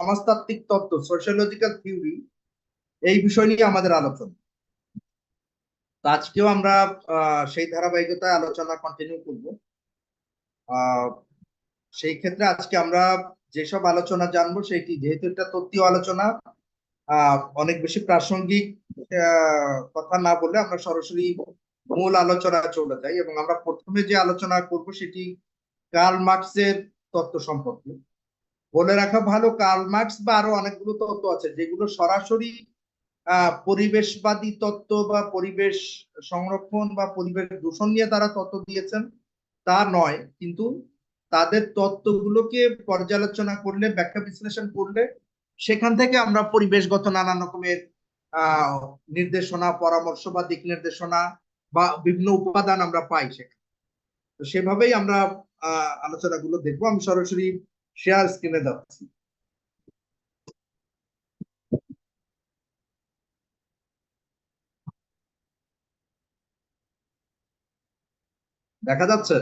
সমাজতাত্ত্বিক তত্ত্ব, sociological theory, এই বিষয় নিয়ে আমাদের আলোচনা। তো আজকেও আমরা সেই ধারাবাহিকতায় আলোচনা কন্টিনিউ করব। সেই ক্ষেত্রে আজকে আমরা যেসব আলোচনা জানবো সেটি, যেহেতু এটা তত্ত্বীয় আলোচনা, অনেক বেশি প্রাসঙ্গিক কথা না বলে আমরা সরাসরি মূল আলোচনা চলে যাই। এবং আমরা প্রথমে যে আলোচনা করব সেটি কার্ল মার্কসের তত্ত্ব সম্পর্কে। বলে রাখা ভালো, কার্ল মার্কস বা আরো অনেকগুলো তত্ত্ব আছে যেগুলো সরাসরি পরিবেশবাদী তত্ত্ব বা পরিবেশ সংরক্ষণ বা পরিবেশ দূষণ নিয়ে তারা তত্ত্ব দিয়েছেন তা নয়, কিন্তু তাদের তত্ত্বগুলোকে পর্যালোচনা করলে, ব্যাখ্যা বিশ্লেষণ করলে সেখান থেকে আমরা পরিবেশগত নানান রকমের নির্দেশনা, পরামর্শ বা দিক নির্দেশনা বা বিভিন্ন উপাদান আমরা পাই সেখানে। তো সেভাবেই আমরা আলোচনাগুলো দেখবো। আমি সরাসরি শেয়ার স্ক্রিনে যাচ্ছি। দেখা যাচ্ছে?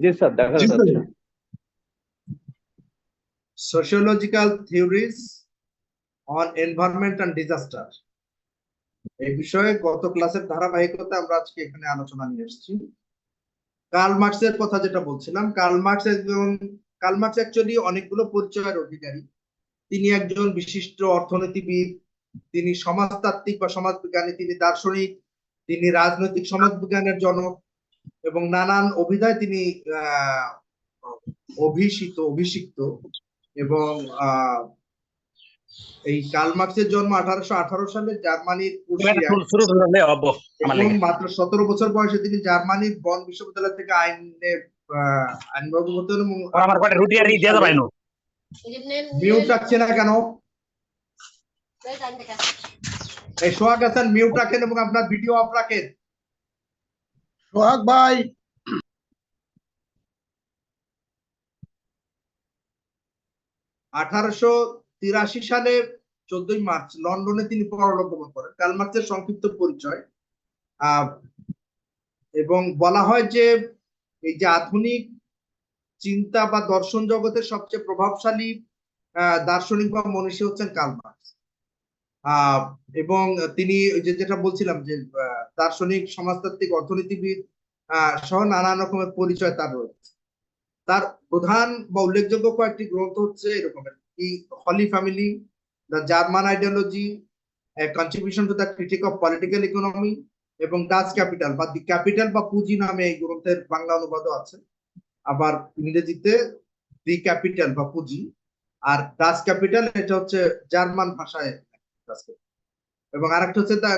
জি স্যার, দেখা যাচ্ছে। Sociological theories on environment and disaster, এই বিষয়ে গত ক্লাসের ধারাবাহিকতা আমরা আজকে এখানে আলোচনা নিয়ে এসেছি। কার্ল মার্কসের কথা যেটা বলছিলাম, কার্ল মার্কস অ্যাকচুয়ালি অনেকগুলো পরিচয়ের অধিকারী। তিনি একজন বিশিষ্ট অর্থনীতিবিদ, তিনি সমাজতাত্ত্বিক বা সমাজবিজ্ঞানী, তিনি দার্শনিক, তিনি রাজনৈতিক সমাজবিজ্ঞানের জনক এবং নানান অভিধায় তিনি অভিষিক্ত। এবং এই কার্ল মার্কসের জন্ম 1818 সালে জার্মানির এবং মাত্র 17 বছর বয়সে তিনি জার্মানির বন বিশ্ববিদ্যালয় থেকে আইন বিভাগে মিউট রাখছে না কেন? এই সোহাগ হাসান মিউট রাখেন এবং আপনার ভিডিও অফ রাখেন। সোহাগ ভাই, 1883 সালে 14 মার্চ লন্ডনে তিনি পরলোক গমন করেন। কার্ল মার্কসের সংক্ষিপ্ত পরিচয়। এবং বলা হয় যে এই যে আধুনিক চিন্তা বা দর্শন জগতের সবচেয়ে প্রভাবশালী দার্শনিক বা মনীষী হচ্ছেন কার্ল মার্কস। এবং তিনি যেটা বলছিলাম যে দার্শনিক, সমাজতাত্ত্বিক, অর্থনীতিবিদ সহ নানান রকমের পরিচয় তার রয়েছে। তার প্রধান বা উল্লেখযোগ্য কয়েকটি গ্রন্থ হচ্ছে এরকমের: the holy family, the German ideology, contribution to the critique of political economy এবং ডাচ ক্যাপিটাল বা দি ক্যাপিটাল বা পুঁজি নামে এই গ্রন্থের বাংলা অনুবাদও আছে। আবার ইংরেজিতে দি ক্যাপিটাল বা পুঁজি, আর ডাচ ক্যাপিটাল এটা হচ্ছে জার্মান ভাষায়, এবং আরেকটা হচ্ছে দ্য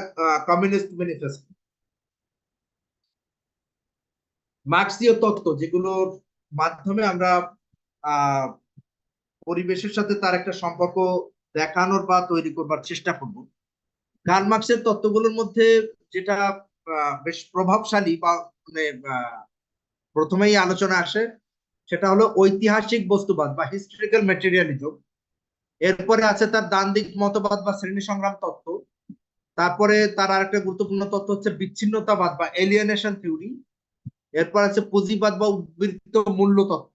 কমিউনিস্ট ম্যানিফেস্টো। মার্কসীয় তত্ত্ব, যেগুলোর মাধ্যমে আমরা পরিবেশের সাথে তার একটা সম্পর্ক দেখানোর বা তৈরি করবার চেষ্টা করব। কার্ল মার্কসের তত্ত্বগুলোর মধ্যে যেটা বেশ প্রভাবশালী বা মানে প্রথমেই আলোচনা আসে সেটা হলো ঐতিহাসিক বস্তুবাদ বা হিস্টোরিক্যাল ম্যাটেরিয়ালিজম। এরপরে আছে তার দ্বান্দ্বিক মতবাদ বা শ্রেণী সংগ্রাম তত্ত্ব। তারপরে তার আরেকটা গুরুত্বপূর্ণ তত্ত্ব হচ্ছে বিচ্ছিন্নতাবাদ বা এলিয়েনেশন থিওরি। এরপর আছে পুঁজিবাদ বা উদ্বৃত্ত মূল্য তত্ত্ব।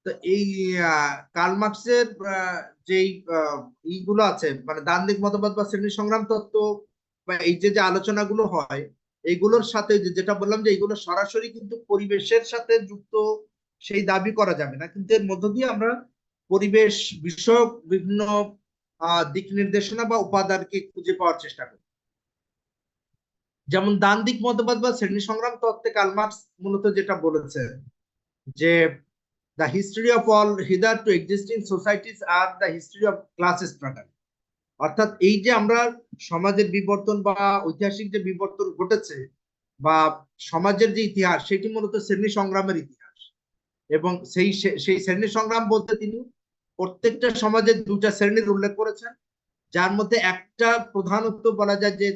তো এই কার্ল মার্কসের যেই এইগুলো আছে, মানে দ্বান্দ্বিক মতবাদ বা শ্রেণী সংগ্রাম তত্ত্ব বা এই যে আলোচনাগুলো হয়, এইগুলোর সাথে যেটা বললাম যে এইগুলো সরাসরি কিন্তু পরিবেশের সাথে যুক্ত সেই দাবি করা যাবে না, কিন্তু এর মধ্য দিয়ে আমরা পরিবেশ বিষয়ক বিভিন্ন দিক নির্দেশনা বা উপাদানকে খুঁজে পাওয়ার চেষ্টা করি। যেমন দ্বান্দ্বিক মতবাদ বা শ্রেণী সংগ্রাম তত্ত্বে কার্ল মার্কস মূলত যেটা বলেছে যে the history of all hitherto existing societies are the history of class struggle। অর্থাৎ এই যে আমরা সমাজের বিবর্তন বা ঐতিহাসিক যে বিবর্তন ঘটেছে বা সমাজের যে ইতিহাস, সেটি মূলত শ্রেণী সংগ্রামের ইতিহাস। এবং সেই শ্রেণী সংগ্রাম বলতে তিনি প্রত্যেকটা সমাজের দুটা শ্রেণীর উল্লেখ করেছেন, যার মধ্যে একটা প্রধানত বলা যায় যে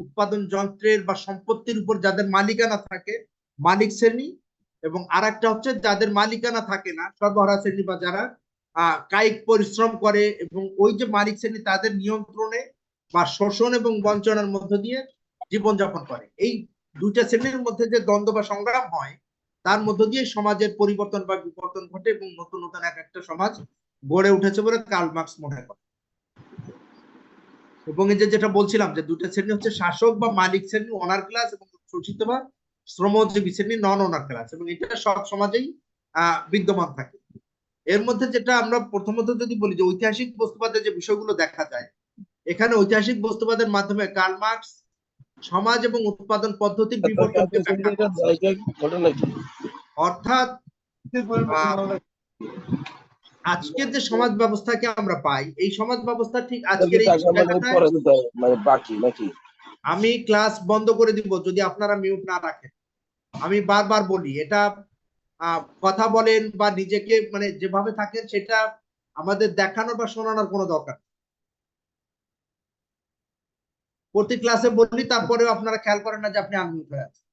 উৎপাদন যন্ত্রের বা সম্পত্তির উপর যাদের মালিকানা থাকে, মালিক শ্রেণী, এবং আরেকটা হচ্ছে যাদের মালিকানা থাকে না, সর্বহারা শ্রেণী বা যারা কায়িক পরিশ্রম করে এবং ওই যে মালিক শ্রেণী তাদের নিয়ন্ত্রণে বা শোষণ এবং বঞ্চনার মধ্য দিয়ে জীবনযাপন করে। এই দুইটা শ্রেণীর মধ্যে যে দ্বন্দ্ব বা সংগ্রাম হয় তার মধ্য দিয়ে সমাজের পরিবর্তন বা বিবর্তন ঘটে এবং নতুন নতুন এক একটা সমাজ গড়ে উঠেছে বলে কার্ল মার্কস মনে করে। এবং এই যে যেটা বলছিলাম যে দুটো শ্রেণী হচ্ছে শাসক বা মালিক শ্রেণী, ওনার ক্লাস, এবং শোষিত বা শ্রমজীবী শ্রেণী, নন ওনার ক্লাস, এবং এটা সব সমাজেই বিদ্যমান থাকে। এর মধ্যে যেটা আমরা প্রথমত যদি বলি যে ঐতিহাসিক বস্তুবাদের যে বিষয়গুলো দেখা যায়, এখানে ঐতিহাসিক বস্তুবাদের মাধ্যমে কার্ল মার্কস সমাজ এবং উৎপাদন পদ্ধতির বিবর্তনকে ব্যাখ্যা করেছে। ঘটনা কি? অর্থাৎ আজকের যে সমাজ ব্যবস্থাকে আমরা পাই, এই সমাজ ব্যবস্থা ঠিক আজকের এই জায়গাটায়, মানে বাকি নাকি? আমি ক্লাস বন্ধ করে দিব যদি আপনারা মিউট না রাখেন। আমি বারবার বলি, এটা কথা বলেন বা নিজেকে মানে যেভাবে থাকেন সেটা আমাদের দেখানোর বা শোনানোর কোনো দরকার। প্রতি ক্লাসে বলি, তারপরেও আপনারা খেয়াল করেন না যে আপনি আনমিউট হয়ে আছেন,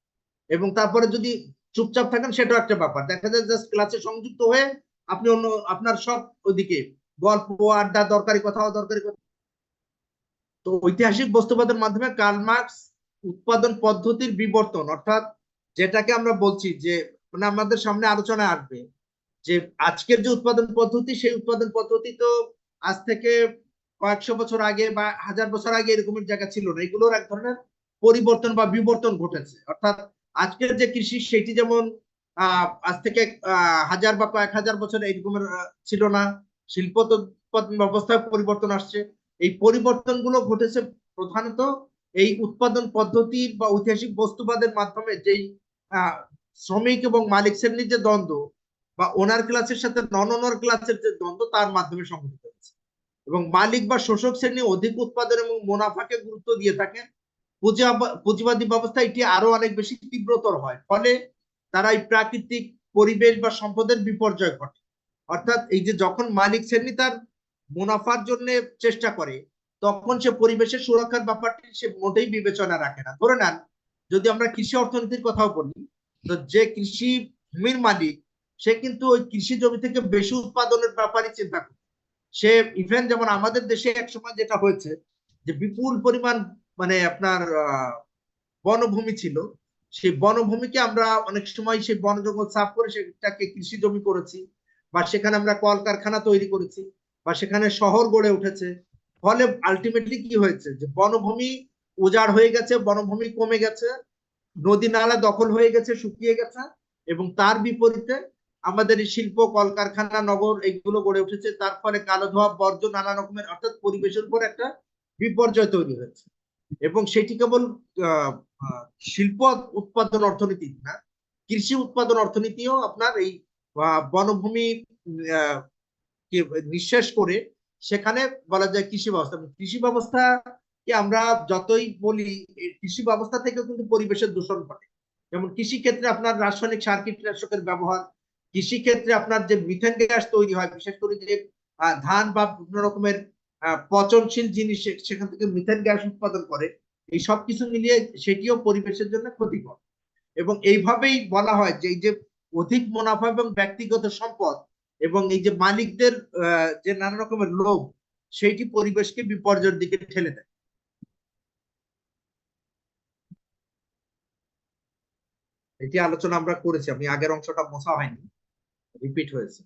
এবং তারপরে যদি চুপচাপ থাকেন সেটাও একটা ব্যাপার। দেখা যায় জাস্ট ক্লাসে সংযুক্ত হয়ে আপনি অন্য আপনার সব ওইদিকে গল্প আড্ডা, দরকারি কথা, অদরকারি কথা। তো ঐতিহাসিক বস্তুবাদের মাধ্যমে কার্ল মার্কস উৎপাদন পদ্ধতির বিবর্তন, অর্থাৎ যেটাকে আমরা বলছি যে মানে আমাদের সামনে আলোচনায় আসবে যে আজকের যে উৎপাদন পদ্ধতি, সেই উৎপাদন পদ্ধতি তো আজ থেকে কয়েকশো বছর আগে বা হাজার বছর আগে এরকমের জায়গা ছিল না। এগুলোর এক ধরনের পরিবর্তন বা বিবর্তন ঘটেছে। অর্থাৎ আজকের যে কৃষি, সেটি যেমন আজ থেকে হাজার বা কয়েক হাজার বছর এইরকমের ছিল না। শিল্প উৎপাদন ব্যবস্থায় পরিবর্তন আসছে। এই পরিবর্তনগুলো ঘটেছে প্রধানত এই উৎপাদন পদ্ধতির বা ঐতিহাসিক বস্তুবাদের মাধ্যমে, যেই শ্রমিক এবং মালিক শ্রেণীর যে দ্বন্দ্ব বা ওনার ক্লাসের সাথে নন ওনার ক্লাসের যে দ্বন্দ্ব, তার মাধ্যমে সংঘটিত হয়েছে। এবং মালিক বা শোষক শ্রেণী অধিক উৎপাদন এবং মুনাফাকে গুরুত্ব দিয়ে থাকে। পুঁজিবাদী ব্যবস্থা এটি আরো অনেক বেশি তীব্রতর হয়, ফলে তারা এই প্রাকৃতিক পরিবেশ বা সম্পদের বিপর্যয় ঘটে। অর্থাৎ এই যে যখন মালিক শ্রেণী তার মুনাফার জন্য চেষ্টা করে, তখন সে পরিবেশের সুরক্ষার ব্যাপারটি সে মোটেই বিবেচনা রাখে না। ধরে নেন, যদি আমরা কৃষি অর্থনীতির কথাও বলি, তো যে কৃষি ভূমির মালিক, সে কিন্তু ওই কৃষি জমি থেকে বেশি উৎপাদনের ব্যাপারে চিন্তা করে। সে ইভেন যেমন আমাদের দেশে এক সময় যেটা হয়েছে যে বিপুল পরিমাণ মানে আপনার বনভূমি ছিল, সেই বনভূমিকে আমরা অনেক সময় সেই বন জঙ্গল সাফ করে সেটাকে কৃষি জমি করেছি, বা সেখানে আমরা কলকারখানা তৈরি করেছি, বা সেখানে শহর গড়ে উঠেছে। ফলে আলটিমেটলি কি হয়েছে যে বনভূমি উজাড় হয়ে গেছে, বনভূমি কমে গেছে, নদী নালা দখল হয়ে গেছে, শুকিয়ে গেছে, এবং তার বিপরীতে আমাদের এই শিল্প, কলকারখানা, নগর এগুলো গড়ে উঠেছে। তার ফলে কালো ধোঁয়া, বর্জ্য, নানা রকমের, অর্থাৎ পরিবেশের উপর একটা বিপর্যয় তৈরি হয়েছে। এবং সেটি কেবল শিল্প উৎপাদন অর্থনীতি না, কৃষি উৎপাদন অর্থনীতিও আপনার এই বনভূমি নিঃশেষ করে সেখানে বলা যায় কৃষি ব্যবস্থা। কৃষি ব্যবস্থাকে আমরা যতই বলি, কৃষি ব্যবস্থা থেকেও কিন্তু পরিবেশের দূষণ ঘটে। যেমন কৃষি ক্ষেত্রে আপনার রাসায়নিক সার, কীটনাশকের ব্যবহার, কৃষি ক্ষেত্রে আপনার যে মিথেন গ্যাস তৈরি হয়, বিশেষ করে যে ধান বা বিভিন্ন রকমের পচনশীল জিনিস সেখান থেকে মিথেন গ্যাস উৎপাদন করে, এই সব কিছু মিলিয়ে সেটিও পরিবেশের জন্য ক্ষতিকর। এবং এইভাবেই বলা হয় যে এই যে অধিক মুনাফা এবং ব্যক্তিগত সম্পদ এবং এই যে মালিকদের যে নানা রকমের লোভ, সেইটি পরিবেশকে বিপর্যয়ের দিকে ঠেলে দেয়। এটি আলোচনা আমরা করেছি, আমি আগের অংশটা মোছা হয়নি, রিপিট হয়েছে।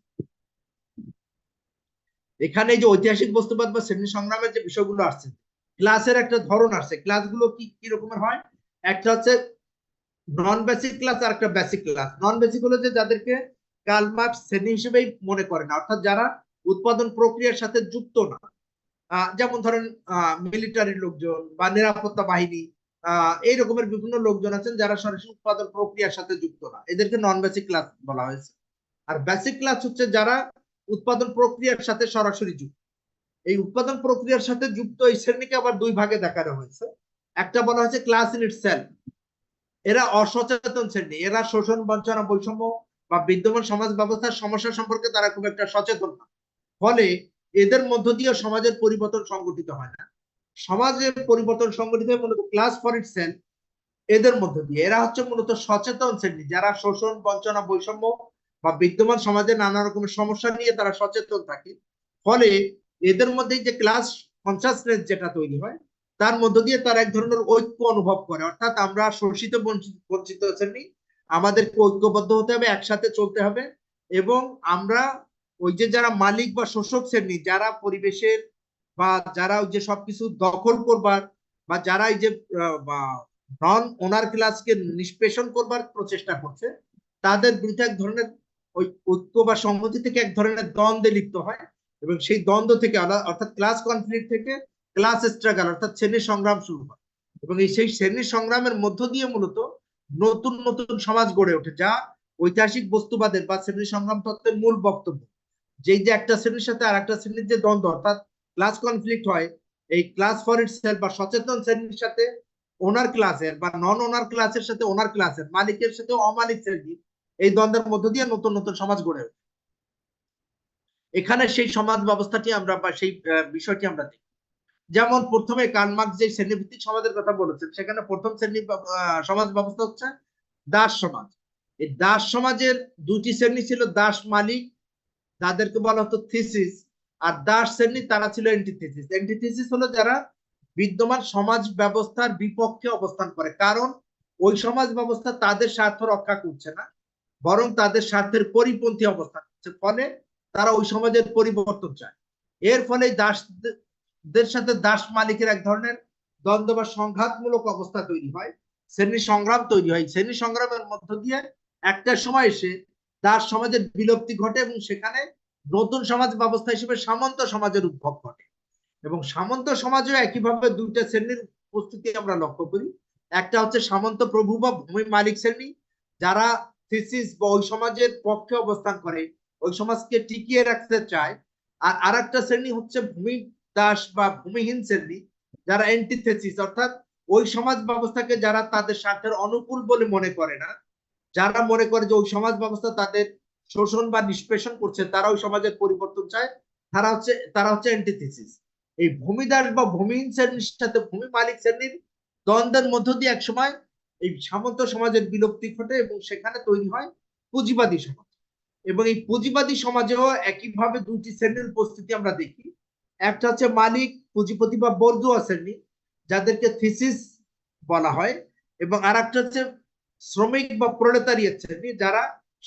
এখানে যে ঐতিহাসিক বস্তুবাদ বা শ্রেণী সংগ্রামের যে বিষয়গুলো আসছে, ক্লাসের একটা ধরন আসছে। ক্লাসগুলো কি রকমের হয়? একটা হচ্ছে নন বেসিক ক্লাস আর একটা বেসিক ক্লাস। নন বেসিক হলো যে যাদেরকে কার্ল মার্কস শ্রেণী হিসেবেই মনে করে না, অর্থাৎ যারা উৎপাদন প্রক্রিয়ার সাথে যুক্ত না। যেমন ধরেন মিলিটারির লোকজন বা নিরাপত্তা বাহিনী, এই রকমের বিভিন্ন লোকজন আছেন যারা সরাসরি উৎপাদন প্রক্রিয়ার সাথে যুক্ত না, এদেরকে নন বেসিক ক্লাস বলা হয়েছে। আর বেসিক ক্লাস হচ্ছে যারা উৎপাদন প্রক্রিয়ার সাথে সরাসরি যুক্ত। এই উৎপাদন প্রক্রিয়ার সাথে যুক্ত এই শ্রেণীকে আবার দুই ভাগে দেখানো হয়েছে। একটা বলা হয়েছে ক্লাস ইন ইটসেলফ, এরা অসচেতন শ্রেণী, এরা শোষণ, বঞ্চনা, বৈষম্য বা বিদ্যমান সমাজ ব্যবস্থার সমস্যা সম্পর্কে তারা খুব একটা সচেতন না। ফলে এদের মধ্য দিয়ে সমাজের পরিবর্তন সংগঠিত হয় না। সমাজের পরিবর্তন সংগঠিত হয় মূলত ক্লাস ফর ইটসেলফ, এদের মধ্য দিয়ে। এরা হচ্ছে মূলত সচেতন শ্রেণী, যারা শোষণ, বঞ্চনা, বৈষম্য বা বিদ্যমান সমাজের নানা রকমের সমস্যা নিয়ে তারা সচেতন থাকে। ফলে এদের মধ্যে যে ক্লাস কনসাসনেস যেটা তৈরি হয়, তার মধ্য দিয়ে তারা এক ধরনের ঐক্য অনুভব করে। অর্থাৎ আমরা শোষিত বঞ্চিত শ্রেণী, আমাদেরকে ঐক্যবদ্ধ হতে হবে, একসাথে চলতে হবে। এবং আমরা ওই যে যারা মালিক বা শোষক শ্রেণী, যারা পরিবেশের বা যারা ওই যে সবকিছু দখল করবার বা যারা এই যে নন ওনার ক্লাসকে নিষ্পেষণ করবার প্রচেষ্টা করছে, তাদের বিরুদ্ধে এক ধরনের ওই ঐক্য বা সংহতি থেকে এক ধরনের দ্বন্দ্বে লিপ্ত হয়। এবং সেই দ্বন্দ্ব থেকে অর্থাৎ ক্লাস কনফ্লিক্ট থেকে ক্লাস স্ট্রাগল অর্থাৎ শ্রেণী সংগ্রাম শুরু হয়। এবং সেই শ্রেণী সংগ্রামের মধ্য দিয়ে মূলত নতুন নতুন সমাজ গড়ে ওঠে, যা ঐতিহাসিক বস্তুবাদের বা শ্রেণী সংগ্রাম তত্ত্বের মূল বক্তব্য। যেই যে একটা শ্রেণীর সাথে আর একটা শ্রেণীর যে দ্বন্দ্ব অর্থাৎ ক্লাস কনফ্লিক্ট হয়, এই ক্লাস ফর ইটসেলফ বা সচেতন শ্রেণীর সাথে ওনার ক্লাসের বা নন ওনার ক্লাসের সাথে ওনার ক্লাসের, মালিকের সাথে অমালিক শ্রেণী, এই দ্বন্দ্বের মধ্য দিয়ে নতুন নতুন সমাজ গড়ে ওঠে। এখানে সেই সমাজ ব্যবস্থাটি আমরা বা সেই বিষয়টি আমরা দেখি। যেমন প্রথমে কার্ল মার্কস যে শ্রেণীভিত্তিক সমাজের কথা বলেছেন, সেখানে প্রথম শ্রেণী সমাজ ব্যবস্থা হচ্ছে দাস সমাজ। এই দাস সমাজের দুটি শ্রেণী ছিল, দাস মালিক যাদেরকে বলা হতো থিসিস, আর দাস শ্রেণী তারা ছিল এন্টিথিসিস। এন্টিথিসিস হলো যারা বিদ্যমান সমাজ ব্যবস্থার বিপক্ষে অবস্থান করে, কারণ ওই সমাজ ব্যবস্থা তাদের স্বার্থ রক্ষা করছে না, বরং তাদের স্বার্থের পরিপন্থী অবস্থান করছে। ফলে তারা ওই সমাজের পরিবর্তন চায়। এর ফলে দাসদের সাথে দাস মালিকের এক ধরনের দ্বন্দ্ব বা সংঘাতমূলক অবস্থা তৈরি হয়, শ্রেণী সংগ্রাম তৈরি হয়। শ্রেণী সংগ্রামের মধ্য দিয়ে একটা সময় এসে দাস সমাজের বিলুপ্তি ঘটে এবং সেখানে নতুন সমাজ ব্যবস্থা হিসেবে সামন্ত সমাজের উদ্ভব ঘটে। এবং সামন্ত সমাজেও একইভাবে দুইটা শ্রেণীর উপস্থিতি আমরা লক্ষ্য করি। একটা হচ্ছে সামন্ত প্রভু বা ভূমি মালিক শ্রেণী, যারা থিসিস বা ওই সমাজের পক্ষে অবস্থান করে, ওই সমাজকে টিকিয়ে রাখতে চায়। আর আরেকটা শ্রেণী হচ্ছে ভূমি দাস বা ভূমিহীন শ্রেণী, যারা অ্যান্টিথেসিস অর্থাৎ ওই সমাজ ব্যবস্থাকে যারা তাদের স্বার্থের অনুকূল বলে মনে করে না, যারা মনে করে যে ওই সমাজ ব্যবস্থা তাদের শোষণ বা নিষ্পেষণ করছে, তারা ওই সমাজের পরিবর্তন চায়, তারা হচ্ছে অ্যান্টিথিসিস। এই ভূমিদাস বা ভূমিহীন শ্রেণীর সাথে ভূমি মালিক শ্রেণীর দ্বন্দ্বের মধ্য দিয়ে একসময় এই সামন্ত সমাজের বিলুপ্তি ঘটে এবং সেখানে তৈরি হয় পুঁজিবাদী সমাজ। এবং এই পুঁজিবাদী সমাজেও একইভাবে দুটি শ্রেণীর উপস্থিতি আমরা দেখি। একটা হচ্ছে মালিক পুঁজিপতি বা বর্জুয়া শ্রেণী, যাদেরকে থিসিস বলা হয়, এবং আর একটা হচ্ছে শ্রমিক বা প্রলেতারিয়েট শ্রেণী, যারা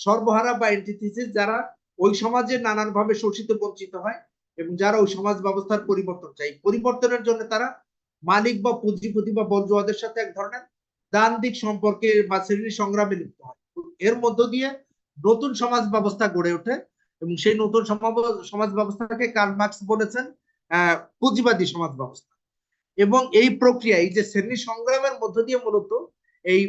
সর্বহারা বা অ্যান্টিথিসিস, যারা ওই সমাজে নানানভাবে শোষিত বঞ্চিত হয় এবং যারা ওই সমাজ ব্যবস্থার পরিবর্তন চাই। পরিবর্তনের জন্য তারা মালিক বা পুঁজিপতি বা বর্জুয়াদের সাথে এক ধরনের দ্বান্দ্বিক সম্পর্কে বা শ্রেণী সংগ্রামে লিপ্ত হয়। এর মধ্য দিয়ে নতুন সমাজ ব্যবস্থা গড়ে ওঠে এবং সেই নতুন সমাজ ব্যবস্থাকে কার্ল মার্কস বলেছেন পুঁজিবাদী সমাজ ব্যবস্থা। এবং এই প্রক্রিয়া, এই যে শ্রেণী সংগ্রামের মধ্য দিয়ে মূলত এই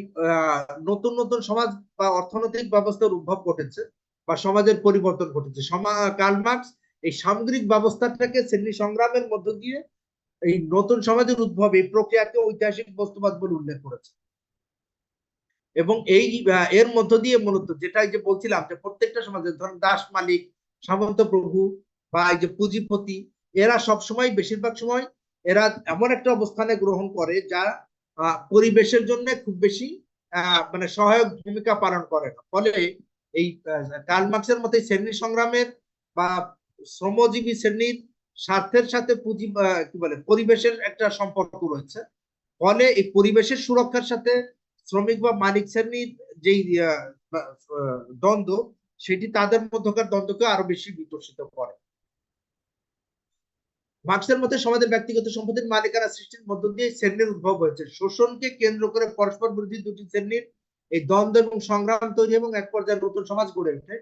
নতুন নতুন সমাজ বা অর্থনৈতিক ব্যবস্থার উদ্ভব ঘটেছে বা সমাজের পরিবর্তন ঘটেছে। কার্ল মার্কস এই সামগ্রিক ব্যবস্থাটাকে শ্রেণী সংগ্রামের মধ্য দিয়ে এই নতুন সমাজের উদ্ভব, এই প্রক্রিয়াকে ঐতিহাসিক বস্তুবাদ বলে উল্লেখ করেছে। এবং এই এর মধ্য দিয়ে মূলত যেটা যে বলছিলাম যে প্রত্যেকটা সমাজের ধরুন দাস মালিক, সামন্ত প্রভু বা এই যে পুঁজিপতি, এরা সবসময় বেশিরভাগ সময় এরা এমন একটা অবস্থানে গ্রহণ করে যা পরিবেশের জন্য খুব বেশি মানে সহায়ক ভূমিকা পালন করে না। ফলে এই কার্ল মার্কসের মতে শ্রেণী সংগ্রামের বা শ্রমজীবী শ্রেণীর স্বার্থের সাথে পুঁজি কি বলে পরিবেশের একটা সম্পর্ক রয়েছে। ফলে এই পরিবেশের সুরক্ষার সাথে শ্রমিক বা মালিক শ্রেণীর যেই দ্বন্দ্ব, সেটি তাদের মধ্যকার দ্বন্দ্বকে আরো বেশি বিকশিত করে। মার্কসের মতে সমাজের ব্যক্তিগত সম্পত্তির মালিকানা সৃষ্টির মধ্য দিয়ে শ্রেণীর উদ্ভব হয়েছে। শোষণকে কেন্দ্র করে পরস্পর বিরোধী দুটি শ্রেণীর এই দ্বন্দ্ব এবং সংগ্রাম তৈরি এবং এক পর্যায়ে নতুন সমাজ গড়ে ওঠে।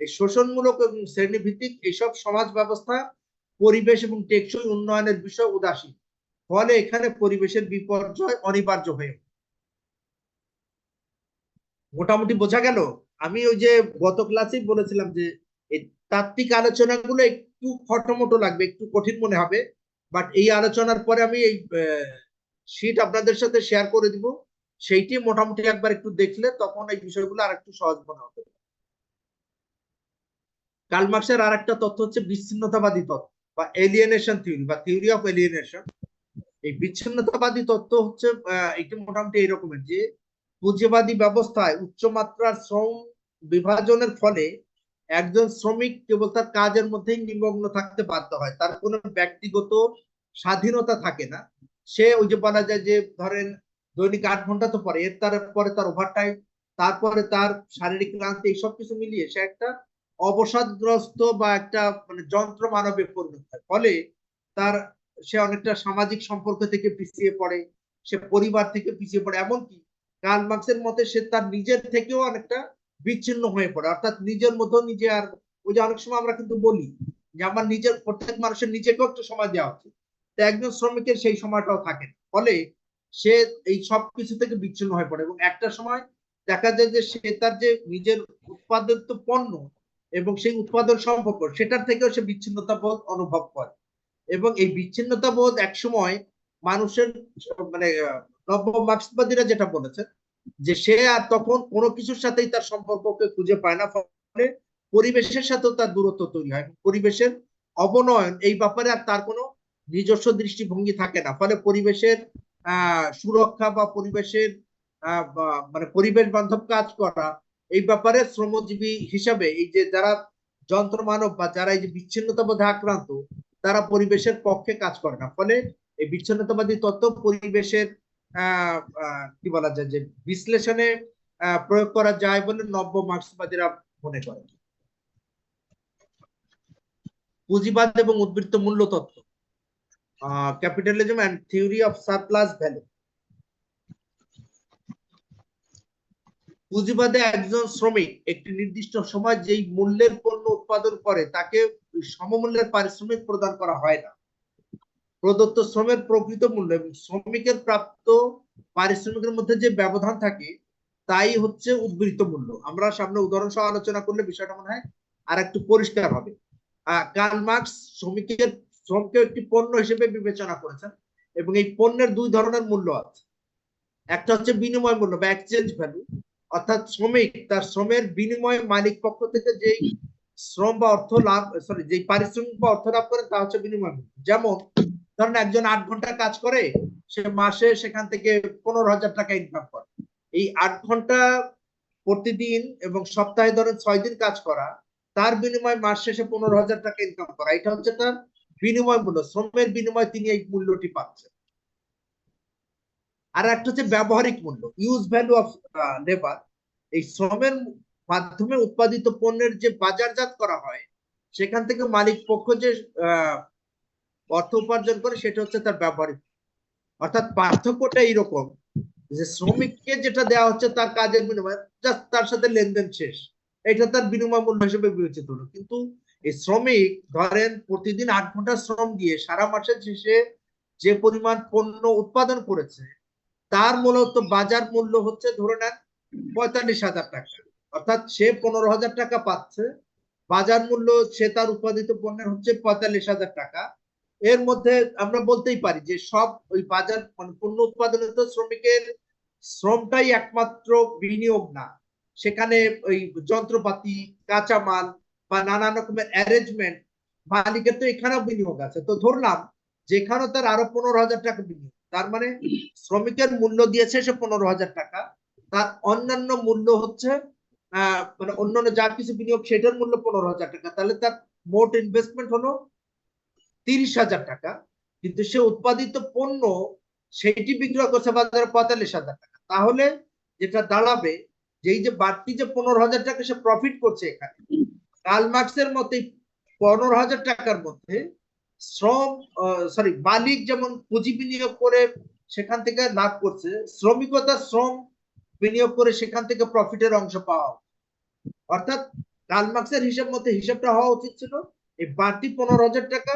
এই শোষণমূলক এবং শ্রেণী ভিত্তিক এইসব সমাজ ব্যবস্থা পরিবেশ এবং টেকসই উন্নয়নের বিষয় উদাসীন। ফলে এখানে পরিবেশের বিপর্যয় অনিবার্য হয়ে মোটামুটি বোঝা গেল। আমি ওই যে গত ক্লাসেই বলেছিলাম যে এই তাত্ত্বিক আলোচনাগুলো একটু খটোমটো লাগবে, একটু কঠিন মনে হবে, বাট এই আলোচনার পরে আমি এই শীট আপনাদের সাথে শেয়ার করে দিব, সেইটি মোটামুটি একবার একটু দেখলে তখন এই বিষয়গুলো আর একটু সহজ মনে হবে। কার্ল মার্কসের আর একটা তত্ত্ব হচ্ছে বিচ্ছিন্নতাবাদী তত্ত্ব বা এলিয়েনেশন থিওরি বা থিওরি অফ এলিয়েনেশন। এই বিচ্ছিন্নতাবাদী তত্ত্ব হচ্ছে এটি মোটামুটি এইরকমের যে পুঁজিবাদী ব্যবস্থায় উচ্চমাত্রার শ্রম বিভাজনের ফলে একজন শ্রমিক কেবল তার কাজের মধ্যেই নিমগ্ন থাকতে বাধ্য হয়, তার কোনো ব্যক্তিগত স্বাধীনতা থাকে না। সে ওই যে বলা যায় যে ধরেন দৈনিক 8 ঘন্টা তো পরে তারপরে তার ওভারটাইম তারপরে তার শারীরিক ক্লান্তি এইসব কিছু মিলিয়ে সে একটা অবসাদগ্রস্ত বা একটা মানে যন্ত্র মানবে পরিণত হয়। ফলে তার সে অনেকটা সামাজিক সম্পর্ক থেকে পিছিয়ে পড়ে, সে পরিবার থেকে পিছিয়ে পড়ে, এমনকি কার্ল মার্কসের মতে সে তার নিজের থেকেও অনেকটা বিচ্ছিন্ন হয়ে পড়ে। অর্থাৎ নিজের মধ্যে নিজে আর ওই যে অনেক সময় আমরা কিন্তু বলি যে আমার নিজের প্রত্যেক মানুষের নিজেকেও একটু সময় দেওয়া উচিত, তো একজন শ্রমিকের সেই সময়টাও থাকে না। ফলে সে এই সব কিছু থেকে বিচ্ছিন্ন হয়ে পড়ে এবং একটা সময় দেখা যায় যে সে তার যে নিজের উৎপাদিত পণ্য এবং সেই উৎপাদন সম্পর্ক সেটার থেকেও সে বিচ্ছিন্নতা বোধ অনুভব করে। এবং এই বিচ্ছিন্নতা বোধ একসময় মানুষের মানে নব্য মার্ক্সবাদীরা যেটা বলেছেন যে সে আর তখন কোনো কিছুর সাথেই তার সম্পর্ককে খুঁজে পায় না, ফলে পরিবেশের সাথেও তার দূরত্ব তৈরি হয়। পরিবেশের অবনয়ন এই ব্যাপারে আর তার কোনো নিজস্ব দৃষ্টিভঙ্গি থাকে না। ফলে পরিবেশের সুরক্ষা বা পরিবেশের মানে পরিবেশ বান্ধব কাজ করা এই ব্যাপারে শ্রমজীবী হিসাবে এই যে যারা যন্ত্র মানব বা যারা এই যে বিচ্ছিন্নতাবোধে আক্রান্ত তারা পরিবেশের পক্ষে কাজ করে না। ফলে এই বিচ্ছিন্নতাবাদী তত্ত্ব পরিবেশের কি বলা যায় যে বিশ্লেষণে প্রয়োগ করা যায় বলে নব্য মার্ক্সবাদীরা মনে করে। পুঁজিবাদ এবং উদ্বৃত্ত মূল্য তত্ত্ব, capitalism and theory of surplus value. পুঁজিবাদে একজন শ্রমিক একটি নির্দিষ্ট সময় যেই মূল্যের পণ্য উৎপাদন করে তাকে সমমূল্যের পারিশ্রমিক প্রদান করা হয় না। প্রদত্ত শ্রমের প্রকৃত মূল্য এবং শ্রমিকের প্রাপ্ত পারিশ্রমিকের মধ্যে যে ব্যবধান থাকে তাই হচ্ছে উদ্বৃত্ত মূল্য। আমরা সামনে উদাহরণ সহ আলোচনা করলে বিষয়টা মনে হয় আর একটু পরিষ্কার হবে। কার্ল মার্কস শ্রমকে একটি পণ্য হিসেবে বিবেচনা করেছেন এবং এই পণ্যের দুই ধরনের মূল্য আছে। একটা হচ্ছে বিনিময় মূল্য বা এক্সচেঞ্জ ভ্যালু, অর্থাৎ শ্রমিক তার শ্রমের বিনিময়ে মালিক পক্ষ থেকে যেই শ্রম বা অর্থ লাভ যেই পারিশ্রমিক বা অর্থ লাভ করে তা হচ্ছে বিনিময় মূল্য। যেমন ধরেন একজন 8 ঘন্টা কাজ করে, সে মাসে সেখান থেকে 15,000 টাকা ইনকাম করে। এই 8 ঘন্টা প্রতিদিন এবং সপ্তাহে ধরেন 6 দিন কাজ করা, তার বিনিময়ে মাস শেষে 15,000 টাকা ইনকাম করা, এটা হচ্ছে তার বিনিময় মূল্য। শ্রমের বিনিময়ে তিনি এই মূল্যটি পাচ্ছেন। আর একটা হচ্ছে ব্যবহারিক মূল্য, ইউজ ভ্যালু অফ লেবার। এই শ্রমের মাধ্যমে উৎপাদিত পণ্যের যে বাজারজাত করা হয় সেখান থেকে মালিক পক্ষ যে অর্থ উপার্জন করে সেটা হচ্ছে তার ব্যবহারিক। অর্থাৎ পার্থক্যটা এইরকম যে শ্রমিককে যেটা দেওয়া হচ্ছে তার কাজের বিনিময়ে, জাস্ট তার সাথে লেনদেন শেষ, এটা তার বিনিময় মূল্য হিসেবে বিবেচিত হলো। কিন্তু এই শ্রমিক ধরেন প্রতিদিন 8 ঘন্টা শ্রম দিয়ে সারা মাসের শেষে যে পরিমাণ পণ্য উৎপাদন করেছে তার মূলত বাজার মূল্য হচ্ছে ধরে নেন 45,000 টাকা। অর্থাৎ সে 15,000 টাকা পাচ্ছে, বাজার মূল্য সে তার উৎপাদিত পণ্যের হচ্ছে 45,000 টাকা। এর মধ্যে আমরা বলতেই পারি যে সব ওই বাজার মানে পণ্য উৎপাদনে তো শ্রমিকের শ্রমটাই একমাত্র বিনিয়োগ না, সেখানে ওই যন্ত্রপাতি, কাঁচামাল বা নানান রকমের অ্যারেঞ্জমেন্ট, মালিকের তো এখানেও বিনিয়োগ আছে। তো ধরলাম যেখানে তার আরো 15,000 টাকা বিনিয়োগ, তার মানে শ্রমিকের মূল্য দিয়েছে সে 15,000 টাকা, তার অন্যান্য মূল্য হচ্ছে মানে অন্যান্য যা কিছু বিনিয়োগ সেটার মূল্য 15,000 টাকা, তাহলে তার মোট ইনভেস্টমেন্ট হলো 30,000 টাকা। কিন্তু সে উৎপাদিত পণ্য সেটি বিক্রয় করছে বাজারে 45,000 টাকা। তাহলে যেটা দাঁড়াবে যে এই যে বাড়তি যে 15,000 টাকা সে প্রফিট করছে, এখানে কার্ল মার্কসের মতে 15,000 টাকার মধ্যে শ্রম মালিক যেমন পুঁজি বিনিয়োগ করে সেখান থেকে লাভ করছে, শ্রমিকও তার শ্রম বিনিয়োগ করে সেখান থেকে প্রফিটের অংশ পাওয়া। অর্থাৎ কার্ল মার্কসের হিসাব মতে হিসাবটা হওয়া উচিত ছিল এই বাড়তি 15,000 টাকা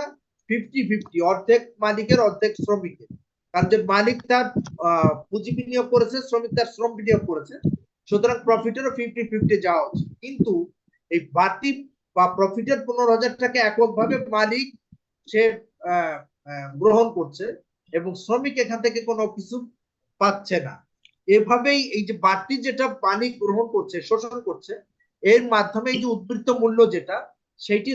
50-50, অর্ধেক মালিকের অর্ধেক শ্রমিকের। কারণ যে মালিক তার পুঁজি বিনিয়োগ করেছে, শ্রমিক তার শ্রম বিনিয়োগ করেছে, সুতরাং প্রফিটেরও 50-50 যাওয়া উচিত। কিন্তু এই বাড়তি বা প্রফিটের 15,000 টাকা এককভাবে মালিক সে গ্রহণ করছে এবং শ্রমিক এখান থেকে কোনো কিছু পাচ্ছে না। এভাবেই এই যে বাড়তি যেটা মালিক গ্রহণ করছে, শোষণ করছে, এর মাধ্যমে এই যে উদ্বৃত্ত মূল্য যেটা সেটি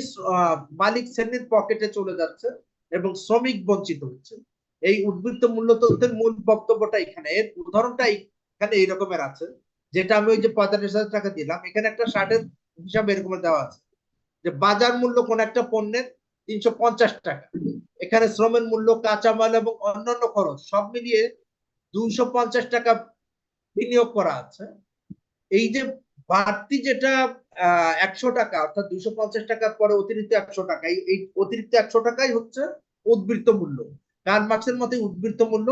মালিক শ্রেণীর পকেটে চলে যাচ্ছে এবং শ্রমিক বঞ্চিত হচ্ছে। এই উদ্বৃত্ত মূল্য তত্ত্বের মূল বক্তব্যটা এখানে, এর উদাহরণটা এখানে এই রকমের আছে, যেটা আমি ওই যে 45,000 টাকা দিলাম, এখানে একটা শার্টের হিসাব এরকম দেওয়া আছে যে বাজার মূল্য কোন একটা পণ্যের 350 টাকা, এখানে শ্রমের মূল্য, কাঁচামাল এবং অন্যান্য খরচ সব মিলিয়ে 250 টাকা বিনিয়োগ করা আছে। এই যে বাড়তি যেটা 100 টাকা অর্থাৎ 250 টাকার পরে অতিরিক্ত 100 টাকা, এই অতিরিক্ত 100 টাকাই হচ্ছে উদ্বৃত্ত মূল্য। কার্ল মার্কসের মতে উদ্বৃত্ত মূল্য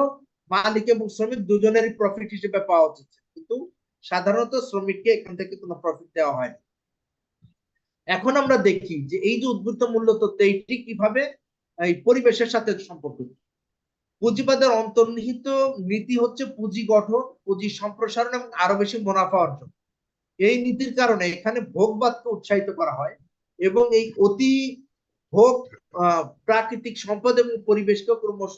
মালিক এবং শ্রমিক দুজনেরই প্রফিট হিসেবে পাওয়া উচিত, কিন্তু সাধারণত শ্রমিককে এখান থেকে কোনো প্রফিট দেওয়া হয় না। এখন আমরা দেখি যে এই যে উদ্বৃত্ত মূল্য তত্ত্ব, এইটি কিভাবে এই পরিবেশের সাথে সম্পর্কিত। পুঁজিবাদের অন্তর্নিহিত নীতি হচ্ছে পুঁজি গঠন, পুঁজি সম্প্রসারণ এবং আরো বেশি মুনাফা অর্জন। এই নীতির কারণে এখানে ভোগবাদকে উৎসাহিত করা হয় এবং এই অতি ভোগ প্রাকৃতিক সম্পদ এবং পরিবেশকে ক্রমশ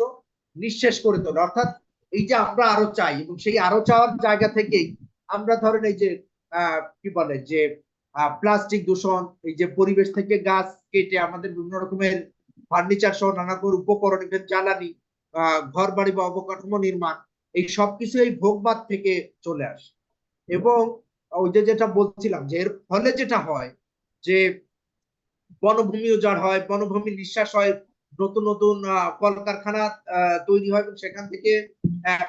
নিঃশেষ করে তোলে। অর্থাৎ এই যে আমরা আরো চাই এবং সেই আরো চাওয়ার জায়গা থেকেই আমরা ধরেন এই যে কি বলে যে প্লাস্টিক দূষণ, এই যে পরিবেশ থেকে গাছ কেটে আমাদের বিভিন্ন রকমের ফার্নিচার সহ নানা রকমের উপকরণ, জ্বালানি, ঘর বাড়ি বা অবকাঠামো নির্মাণ, এই সবকিছু এই ভোগবাদ থেকে চলে আসে। এবং ওই যে যেটা বলছিলাম যে এর ফলে যেটা হয় যে বনভূমি উজাড় হয়, বনভূমি নিঃশ্বাস হয়, নতুন নতুন কলকারখানা তৈরি হয় এবং সেখান থেকে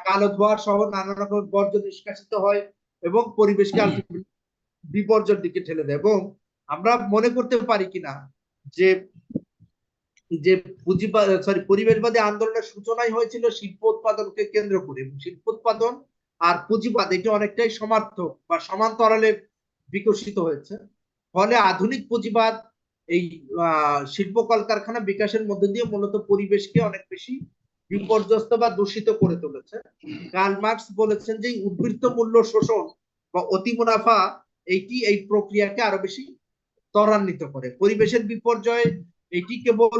কালো ধোঁয়া সহ নানা রকম বর্জ্য নিষ্কাশিত হয় এবং পরিবেশকে বিপর্যয়ের দিকে ঠেলে দেয়। এবং আমরা মনে করতে পারি কিনা যে যে পরিবেশবাদী আন্দোলনের সূচনাই হয়েছিল শিল্প উৎপাদনকে কেন্দ্র করে, এবং শিল্প উৎপাদন আর পুঁজিবাদ এটি অনেকটাই সমার্থক বা সমান্তরালে বিকশিত হয়েছে। ফলে আধুনিক পুঁজিবাদ এই শিল্প কলকারখানা বিকাশের মধ্যে দিয়ে মূলত পরিবেশকে অনেক বেশি বিপর্যস্ত বা দূষিত করে তুলেছে। কার্ল মার্কস বলেছেন যে উদ্বৃত্ত মূল্য শোষণ বা অতি মুনাফা এইটি এই প্রক্রিয়াকে আরো বেশি ত্বরান্বিত করে। পরিবেশের বিপর্যয় এটি কেবল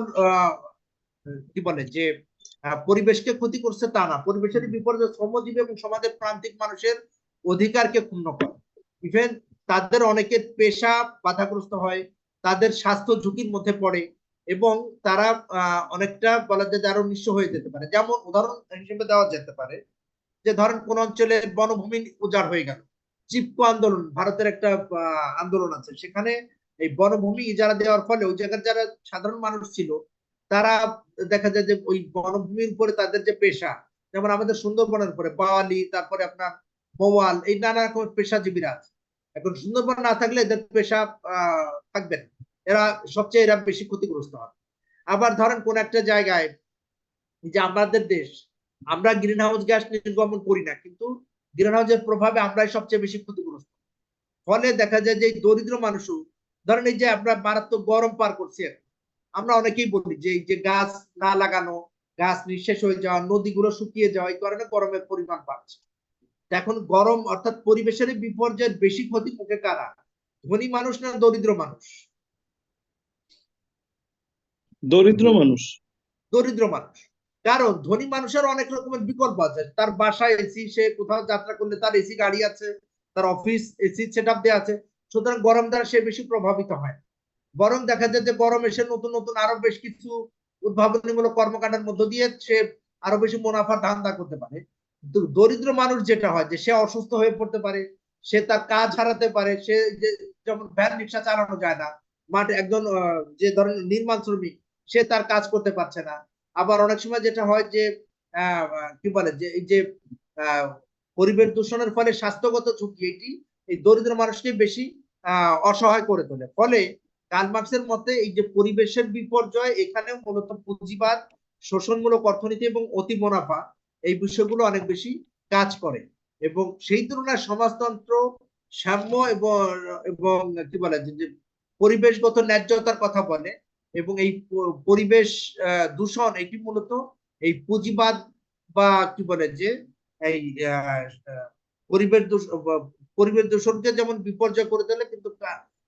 কি বলে যে পরিবেশকে ক্ষতি করছে তা না, পরিবেশের বিপর্যয় শ্রমজীবী এবং সমাজের প্রান্তিক মানুষের অধিকারকে ক্ষুণ্ণ করে। ইভেন তাদের অনেকের পেশা বাধাগ্রস্ত হয়, তাদের স্বাস্থ্য ঝুঁকির মধ্যে পড়ে এবং তারা অনেকটা বলা যায় আরো নিঃস্ব হয়ে যেতে পারে। যেমন উদাহরণ হিসেবে দেওয়া যেতে পারে যে ধরেন কোন অঞ্চলে বনভূমি উজাড় হয়ে গেল, চিপকো আন্দোলন ভারতের একটা আন্দোলন আছে, সেখানে এই বনভূমি ইজারা দেওয়ার ফলে ওই জায়গার যারা সাধারণ মানুষ ছিল তারা দেখা যায় যে ওই বনভূমির উপরে তাদের যে পেশা, যেমন আমাদের সুন্দরবনের উপরে বাওয়ালি, তারপরে আপনার মৌয়াল, এই নানা রকমের পেশাজীবীরা আছে। এখন সুন্দরবন না থাকলে এদের পেশা থাকবে না, এরা বেশি ক্ষতিগ্রস্ত হবে। আবার ধরেন কোন একটা জায়গায়, যে আমাদের দেশ, আমরা গ্রিন হাউস গ্যাস নির্গমন করি না, কিন্তু গ্রিন হাউসের প্রভাবে আমরাই সবচেয়ে বেশি ক্ষতিগ্রস্ত। ফলে দেখা যায় যে দরিদ্র মানুষও, ধরেন এই যে আমরা মারাত্মক গরম পার করছি, আমরা অনেকেই বলি যে এই যে গাছ না লাগানো, গাছ নিঃশেষ হয়ে যাওয়া, নদীগুলো শুকিয়ে যাওয়া, এই কারণে গরমের পরিমাণ বাড়ছে। এখন গরম অর্থাৎ পরিবেশের বিপর্যয়ের বেশি ক্ষতি মুখে কারা? ধনী মানুষ না দরিদ্র মানুষ? দরিদ্র মানুষ। দরিদ্র মানুষ। কারণ ধনী মানুষের অনেক রকমের বিকল্প আছে, তার বাসায় এসি, সে কোথাও যাত্রা করলে তার এসি গাড়ি আছে, তার অফিস এসি সেট আপ দেওয়া আছে, সুতরাং গরম দ্বারা সে বেশি প্রভাবিত হয়। বরং দেখা যায় যে গরম এসে নতুন নতুন আরো বেশ কিছু উদ্ভাবনীমূলক কর্মকাণ্ডের মধ্য দিয়ে সে আরো বেশি মুনাফার ধান্দা করতে পারে। কিন্তু দরিদ্র মানুষ যেটা হয় যে সে অসুস্থ হয়ে পড়তে পারে, সে তার কাজ হারাতে পারে, সে যেমন ভ্যান রিক্সা চালানো যায় না, মাঠে একজন যে ধরেন নির্মাণ শ্রমিক, সে তার কাজ করতে পারছে না। আবার অনেক সময় যেটা হয় যে কি বলে যে এই যে পরিবেশ দূষণের ফলে স্বাস্থ্যগত ঝুঁকি, এটি এই দরিদ্র মানুষকে বেশি অসহায় করে তোলে। ফলে কার্ল মার্কসের মতে এই যে পরিবেশের বিপর্যয়, এখানে মূলত পুঁজিবাদ, শোষণমূলক অর্থনীতি এবং অতি মুনাফা, এই বিষয়গুলো অনেক বেশি কাজ করে। এবং সেই তুলনায় সমাজতন্ত্র সাম্য এবং এবং কি বলে যে পরিবেশগত ন্যায্যতার কথা বলে। এবং এই পরিবেশ দূষণ এটি মূলত এই পুঁজিবাদ বা কি বলে যে এই পরিবেশ দূষণকে যেমন বিপর্যয় করে তোলে, কিন্তু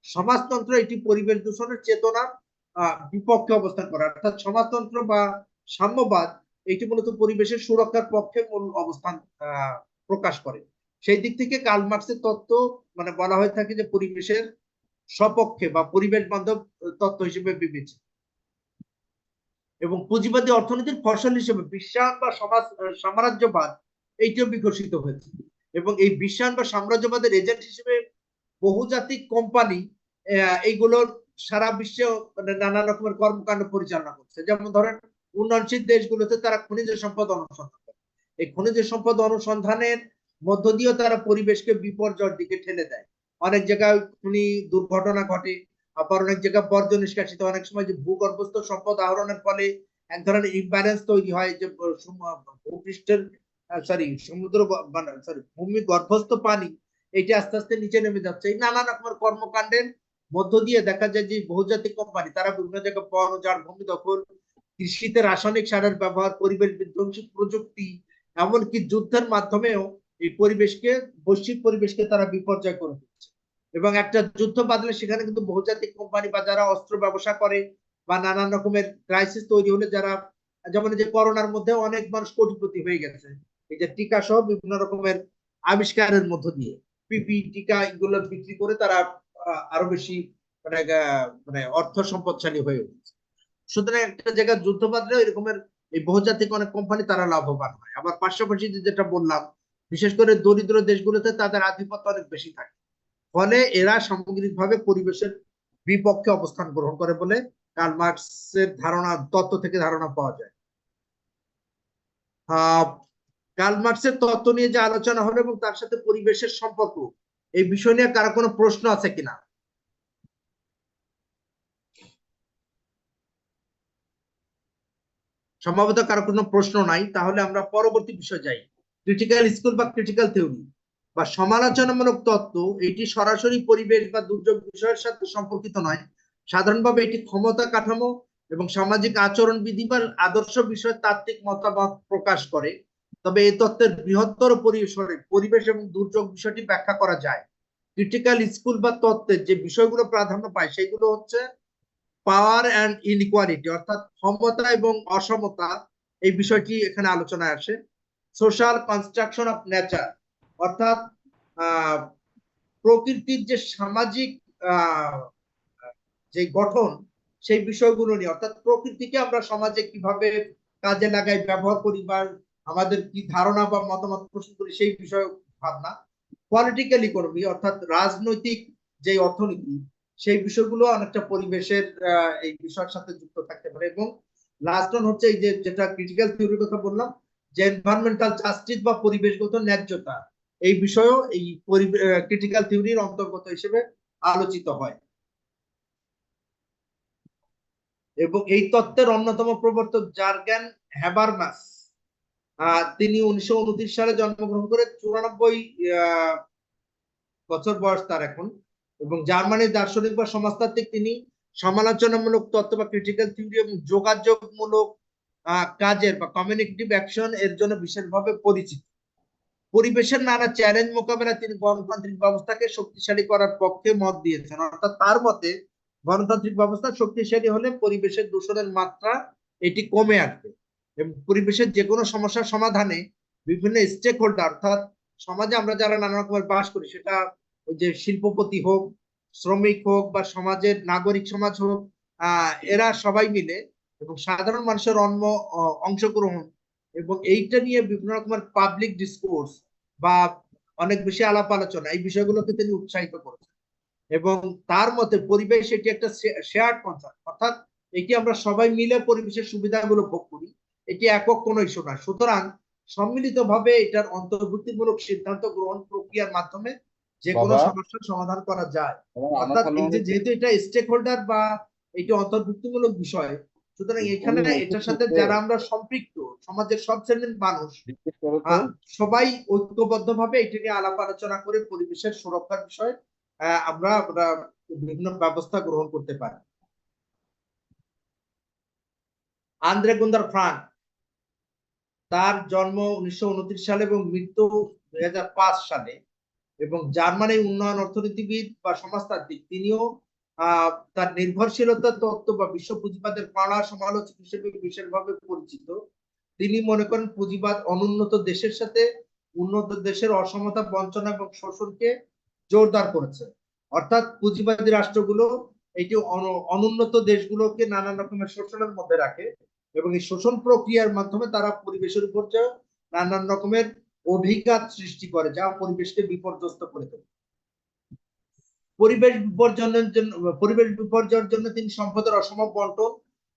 সমাজতন্ত্র এটি পরিবেশ দূষণের চেতনার বিপক্ষে অবস্থান করে। অর্থাৎ সমাজতন্ত্র বা সাম্যবাদ এটি মূলত পরিবেশের সুরক্ষার পক্ষে মূল অবস্থান প্রকাশ করে। সেই দিক থেকে কার্ল মার্কসের তত্ত্ব মানে বলা হয়ে থাকে যে পরিবেশের সপক্ষে বা পরিবেশ বান্ধব তত্ত্ব হিসেবে বিবেচিত। এবং পুঁজিবাদী অর্থনীতির ফসল হিসেবে বিশ্বায়ন বা সাম্রাজ্যবাদ এইটিও বিকশিত হয়েছে। এবং এই বিশ্বায়ন বা সাম্রাজ্যবাদের এজেন্ট হিসেবে বহুজাতিক কোম্পানি এইগুলোর সারা বিশ্বে মানে নানা রকমের কর্মকাণ্ড পরিচালনা করছে। যেমন ধরেন উন্নয়নশীল দেশগুলোতে তারা খনিজ সম্পদ অনুসন্ধান করে, এই খনিজ সম্পদ অনুসন্ধানের মধ্য দিয়েও তারা পরিবেশকে বিপর্যয়ের দিকে ঠেলে দেয়। অনেক জায়গায় খনি দুর্ঘটনা ঘটে, আবার অনেক জায়গায় বর্জ্য নিষ্কাশিত, অনেক সময় যে ভূগর্ভস্থ সম্পদ আহরণের ফলে এক ধরনের ইমব্যালেন্স তৈরি হয়, যে ভূপৃষ্ঠের সমুদ্র ভূমি গর্ভস্থ পানি এটা আস্তে আস্তে নিচে নেমে যাচ্ছে। এই নানা রকমের কর্মকাণ্ডের মধ্য দিয়ে দেখা যায় যে বহুজাতিক কোম্পানি তারা বিভিন্ন জায়গায় বন উজাড়, ভূমি দখল, কৃষিতে রাসায়নিক সারের ব্যবহার, পরিবেশ বিধ্বংসী প্রযুক্তি, এমনকি যুদ্ধের মাধ্যমেও এই পরিবেশকে, বৈশ্বিক পরিবেশকে তারা বিপর্যয় করে দিচ্ছে। এবং একটা যুদ্ধ বাঁধলে সেখানে কিন্তু বহুজাতিক কোম্পানি বা যারা অস্ত্র ব্যবসা করে বা নানান রকমের ক্রাইসিস তৈরি হলে যারা, যেমন যে করোনার মধ্যে অনেক মানুষ কোটিপতি হয়ে গেছে এই যে টিকা সহ বিভিন্ন রকমের আবিষ্কারের মধ্য দিয়ে, পিপি টিকা এগুলো বিক্রি করে তারা আরো বেশি মানে মানে অর্থ সম্পদশালী হয়ে উঠেছে। সুতরাং একটা জায়গায় যুদ্ধ বাঁধলে এরকমের এই বহুজাতিক অনেক কোম্পানি তারা লাভবান হয়। আবার পাশাপাশি যেটা বললাম, বিশেষ করে দরিদ্র দেশগুলোতে তাদের আধিপত্য অনেক বেশি থাকে, ফলে এরা সামগ্রিকভাবে পরিবেশের বিপক্ষে অবস্থান গ্রহণ করে বলে কার্ল মার্কসের ধারণা, তত্ত্ব থেকে ধারণা পাওয়া যায়। কার্ল মার্কসের তত্ত্ব নিয়ে যে আলোচনা হলো এবং তার সাথে পরিবেশের সম্পর্ক, এই বিষয় নিয়ে কারো কোনো প্রশ্ন আছে কিনা? সম্ভবত কারো কোনো প্রশ্ন নাই। তাহলে আমরা পরবর্তী বিষয় যাই। ক্রিটিক্যাল স্কুল বা ক্রিটিক্যাল থিওরি বা সমালোচনামূলক তত্ত্ব, এটি সরাসরি পরিবেশ বা দুর্যোগ বিষয়ের সাথে সম্পর্কিত নয়। সাধারণভাবে এটি ক্ষমতা কাঠামো এবং সামাজিক আচরণ বিধি বা আদর্শ বিষয়ে তাত্ত্বিক মতামত প্রকাশ করে। তবে এই তত্ত্বের বৃহত্তর পরিসরে পরিবেশ এবং দুর্যোগ বিষয়টি ব্যাখ্যা করা যায়। ক্রিটিক্যাল স্কুল বা তত্ত্বের যে বিষয়গুলো প্রাধান্য পায় সেগুলো হচ্ছে পাওয়ার অ্যান্ড ইনইকুয়ালিটি, অর্থাৎ ক্ষমতা এবং অসমতা, এই বিষয়টি এখানে আলোচনায় আসে। সোশ্যাল কনস্ট্রাকশন অফ নেচার, অর্থাৎ প্রকৃতির যে সামাজিক যে গঠন, সেই বিষয়গুলো নিয়ে, অর্থাৎ প্রকৃতিকে আমরা সমাজে কিভাবে কাজে লাগাই, ব্যবহার করি, বা আমাদের কি ধারণা বা মতামত পোষণ করি, সেই বিষয় ভাবনা। পলিটিক্যাল ইকোনমি, অর্থাৎ রাজনৈতিক যে অর্থনীতি, সেই বিষয়গুলো অনেকটা পরিবেশের এই বিষয়ের সাথে যুক্ত থাকতে পারে। এবং লাস্ট ওয়ান হচ্ছে এই যে যেটা ক্রিটিক্যাল থিওরির কথা বললাম, যে এনভায়রনমেন্টাল জাস্টিস বা পরিবেশগত ন্যায্যতা, এই বিষয়েও এই ক্রিটিক্যাল থিওরির অন্তর্গত হিসেবে আলোচিত হয়। এবং এই তত্ত্বের অন্যতম প্রবর্তক জার্গেন হ্যাবারমাস, তিনি 1929 সালে জন্মগ্রহণ করে 94 বছর বয়স তার এখন। এবং জার্মানির দার্শনিক বা সমাজতাত্ত্বিক তিনি। সমালোচনামূলক তত্ত্ব বা ক্রিটিক্যাল থিওরি এবং যোগাযোগমূলক কাজের বা কমিউনিকেটিভ অ্যাকশন এর জন্য বিশেষভাবে পরিচিত। পরিবেশের নানা চ্যালেঞ্জ মোকাবেলায় তিনি গণতান্ত্রিক ব্যবস্থাকে শক্তিশালী করার পক্ষে মত দিয়েছেন। অর্থাৎ তার মতে গণতান্ত্রিক ব্যবস্থা শক্তিশালী হলে পরিবেশের দূষণের মাত্রা এটি কমে আসবে এবং পরিবেশের যে কোনো সমস্যার সমাধানে বিভিন্ন স্টেক হোল্ডার, অর্থাৎ সমাজে আমরা যারা নানা রকমের বাস করি, সেটা ওই যে শিল্পপতি হোক, শ্রমিক হোক, বা সমাজের নাগরিক সমাজ হোক, এরা সবাই মিলে এবং সাধারণ মানুষের অংশগ্রহণ এবং এইটা নিয়ে বিভিন্ন রকমের পাবলিক ডিসকোর্স বা অনেক বেশি আলাপ আলোচনা, এই বিষয়গুলোকে তিনি উৎসাহিত করেছেন। এবং তার মতে পরিবেশ এটি একটা শেয়ার্ড কনসার্ন, অর্থাৎ এটি আমরা সবাই মিলে পরিবেশের সুবিধাগুলো ভোগ করি, এটি একক কোনো ইস্যু নয়। সুতরাং সম্মিলিতভাবে এটার অন্তর্ভুক্তিমূলক সিদ্ধান্ত গ্রহণ প্রক্রিয়ার মাধ্যমে যে কোনো সমস্যার সমাধান করা যায়। অর্থাৎ এই যে যেহেতু এটা স্টেক হোল্ডার বা এটি অন্তর্ভুক্তিমূলক বিষয়, সুতরাং এখানে এটার সাথে যারা আমরা সম্পৃক্ত, সমাজের সব শ্রেণীর মানুষ সবাই ঐক্যবদ্ধভাবে এটা নিয়ে আলাপ আলোচনা করে পরিবেশের সুরক্ষার বিষয়ে আমরা বিভিন্ন ব্যবস্থা গ্রহণ করতে পারি। আন্দ্রে গুন্দার ফ্রাঙ্ক, তার জন্ম 1929 সালে এবং মৃত্যু 2005 সালে, এবং জার্মানির উন্নয়ন অর্থনীতিবিদ বা সমাজতাত্ত্বিক। তিনিও তার নির্ভরশীলতা তত্ত্ব বা বিশ্ব পুঁজিবাদের কড়া সমালোচক হিসেবে বিশেষভাবে পরিচিত। তিনি মনে করেন পুঁজিবাদ অনুন্নত দেশের সাথে উন্নত দেশের অসমতা, বঞ্চনা এবং শোষণকে জোরদার করেছে। অর্থাৎ পুঁজিবাদী রাষ্ট্রগুলো এটি অনুন্নত দেশগুলোকে নানান রকমের শোষণের মধ্যে রাখে এবং এই শোষণ প্রক্রিয়ার মাধ্যমে তারা পরিবেশের উপর নানান রকমের অভিঘাত সৃষ্টি করে, যা পরিবেশকে বিপর্যস্ত করে তোলে। পরিবেশ বিপর্যয়ের জন্য তিনি সম্পদের অসম বন্টন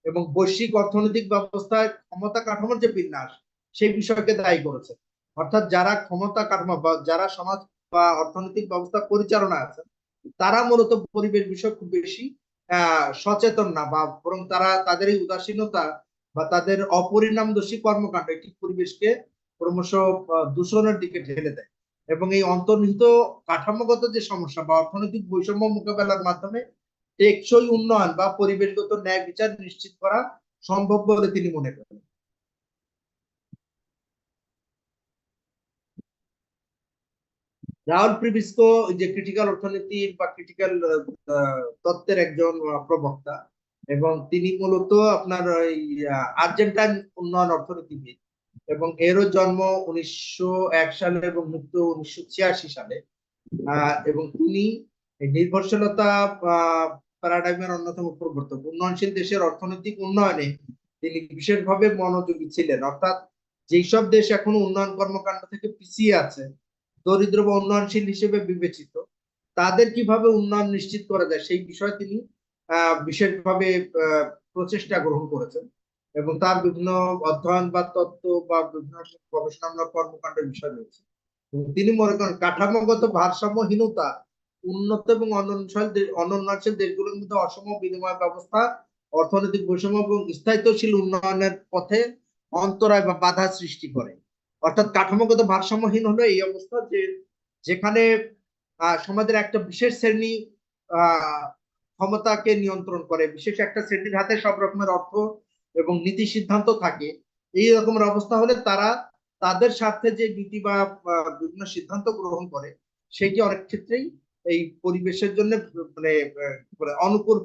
এবং বৈশ্বিক অর্থনৈতিক ব্যবস্থায় ক্ষমতা কাঠামোর যে বিন্যাস, সেই বিষয়কে দায়ী করেছেন। অর্থাৎ যারা ক্ষমতা কাঠামো বা যারা সমাজ বা অর্থনৈতিক ব্যবস্থা পরিচালনা আছে তারা মূলত পরিবেশ বিষয়ে খুব বেশি সচেতন না, বা বরং তারা তাদের এই উদাসীনতা বা তাদের অপরিণামদর্শী কর্মকাণ্ড এটি পরিবেশকে ক্রমশ দূষণের দিকে ঠেলে দেয়। এবং এই অন্তর্নিহিত কাঠামোগত যে সমস্যা বা অর্থনৈতিক বৈষম্য মোকাবেলার মাধ্যমে টেকসই উন্নয়ন বা পরিবেশগত ন্যায় বিচার নিশ্চিত করা সম্ভব বলে তিনি মনে করেন। রাহুল প্রিবিস্কো যে ক্রিটিক্যাল অর্থনীতির বা ক্রিটিক্যাল তত্ত্বের একজন প্রবক্তা, এবং তিনি মূলত আপনার ওই আর্জেন্টাইন উন্নয়ন অর্থনীতিবিদ, এবং এরও জন্ম 1901 সালে এবং মৃত্যু 1986 সালে। এবং তিনি নির্ভরশীলতা প্যারাডাইমের অন্যতম প্রবর্তক। উন্নয়নশীল দেশের অর্থনৈতিক উন্নয়নে তিনি বিশেষভাবে মনোযোগী ছিলেন। অর্থাৎ যেসব দেশ এখনো উন্নয়ন কর্মকাণ্ড থেকে পিছিয়ে আছে, দরিদ্র বা উন্নয়নশীল হিসেবে বিবেচিত, তাদের কিভাবে উন্নয়ন নিশ্চিত করা যায় সেই বিষয়ে তিনি বিশেষভাবে প্রচেষ্টা গ্রহণ করেছেন, এবং তার বিভিন্ন অধ্যয়ন বা তত্ত্ব বা বিভিন্ন গবেষণামূলক কর্মকাণ্ডের বিষয় রয়েছে। তিনি মনে করেন কাঠামোগত ভারসাম্যহীনতা উন্নত এবং অনুন্নয়নশীল দেশগুলোর মধ্যে অসম বিনিময় ব্যবস্থা, অর্থনৈতিক বৈষম্য এবং স্থায়িত্বশীল উন্নয়নের পথে অন্তরায় বা বাধা সৃষ্টি করে। অর্থাৎ কাঠামোগত ভারসাম্যহীন হলো এই অবস্থা যে যেখানে সমাজের একটা বিশেষ শ্রেণী ক্ষমতাকে নিয়ন্ত্রণ করে, বিশেষ একটা শ্রেণীর হাতে সব রকমের অর্থ এবং নীতি সিদ্ধান্ত থাকে। এই রকমের অবস্থা হলে তারা তাদের স্বার্থে যে নীতি বা বিভিন্ন সিদ্ধান্ত গ্রহণ করে সেটি অনেক ক্ষেত্রেই এই পরিবেশের জন্য মানে অনুকূল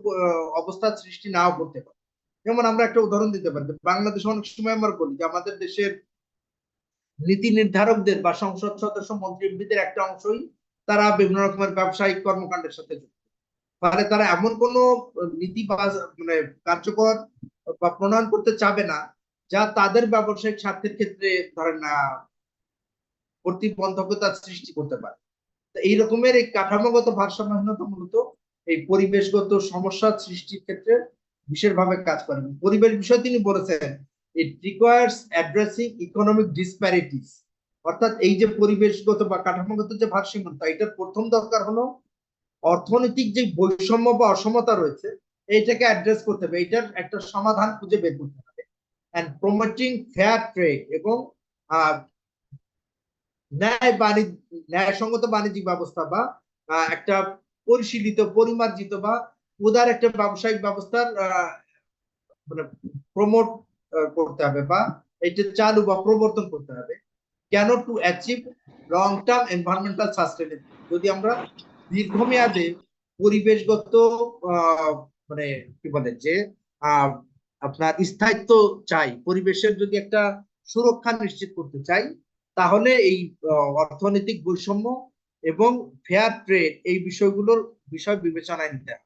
অবস্থার সৃষ্টি নাও করতে পারে। যেমন আমরা একটা উদাহরণ দিতে পারি, বাংলাদেশে অনেক সময় আমরা বলি যে আমাদের দেশের নীতি নির্ধারকদের বা সংসদ সদস্য মন্ত্রী এমপিদের একটা অংশই তারা বিভিন্ন রকমের ব্যবসায়িক কর্মকাণ্ডের সাথে যুক্ত। ফলে তারা এমন কোনো নীতি বা মানে কার্যকর বা প্রণয়ন করতে চাবে না যা তাদের ব্যবসায়িক স্বার্থের ক্ষেত্রে ধরেন প্রতিবন্ধকতা সৃষ্টি করতে পারে। এই রকমের এই কাঠামোগত ভারসাম্যহীনতা মূলত এই পরিবেশগত সমস্যা সৃষ্টির ক্ষেত্রে বিশেষভাবে কাজ করে। পরিবেশ বিষয়ে তিনি বলেছেন it requires addressing economic disparities. অর্থাৎ এই যে পরিবেশগত বা কাঠামোগত যে ভারসাম্যতা, এটার প্রথম দরকার হলো অর্থনৈতিক যে বৈষম্য বা অসমতা রয়েছে এইটাকে অ্যাড্রেস করতে হবে, এটার একটা সমাধান খুঁজে বের করতে হবে। এন্ড প্রমোটিং ফেয়ার ট্রেড, এবং ন্যায়সঙ্গত বাণিজ্যিক ব্যবস্থা বা একটা পরিশীলিত পরিমার্জিত বা উদার একটা ব্যবসায়িক ব্যবস্থার মানে প্রমোট করতে হবে বা এটা চালু বা প্রবর্তন করতে হবে। কেন? To achieve long term environmental sustainability. যদি আমরা দীর্ঘমেয়াদে পরিবেশগত মানে কি বলে যে আপনার স্থায়িত্ব চাই, পরিবেশের যদি একটা সুরক্ষা নিশ্চিত করতে চাই, তাহলে এই অর্থনৈতিক বৈষম্য এবং ফেয়ার ট্রেড এই বিষয়গুলোর বিষয় বিবেচনায় নিতে হবে।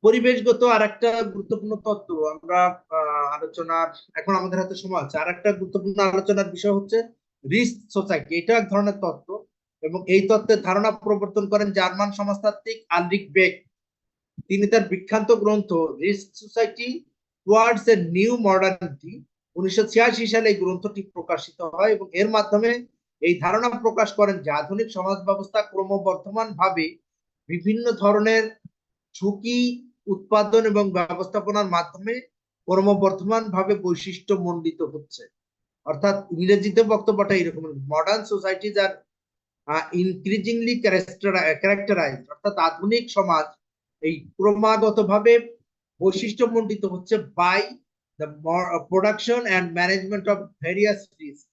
পরিবেশগত আর একটা গুরুত্বপূর্ণ তত্ত্ব আমরা আলোচনার, এখন আমাদের হাতে সময় আছে, আর একটা গুরুত্বপূর্ণ আলোচনার বিষয় হচ্ছে রিস্ক সোসাইটি। এটা এক ধরনের তত্ত্ব, এবং এই তত্ত্বের ধারণা প্রবর্তন করেন জার্মান সমাজতাত্ত্বিক আলরিক বেক। তিনি তার বিখ্যাত গ্রন্থ risk society towards a new modernity 1986 সালে এই গ্রন্থটি প্রকাশিত হয়, এবং এর মাধ্যমে এই ধারণা প্রকাশ করেন যে আধুনিক সমাজ ব্যবস্থা ক্রমবর্ধমান ভাবে বিভিন্ন ধরনের ঝুঁকি উৎপাদন এবং ব্যবস্থাপনার মাধ্যমে ক্রমবর্ধমান ভাবে বৈশিষ্ট্য মণ্ডিত হচ্ছে। অর্থাৎ ইংরেজিতে বক্তব্যটা এরকম, modern societies are increasingly characterised, অর্থাৎ আধুনিক সমাজ এই ক্রমাগতভাবে বৈশিষ্ট্যমণ্ডিত হচ্ছে by the production and management of various risk,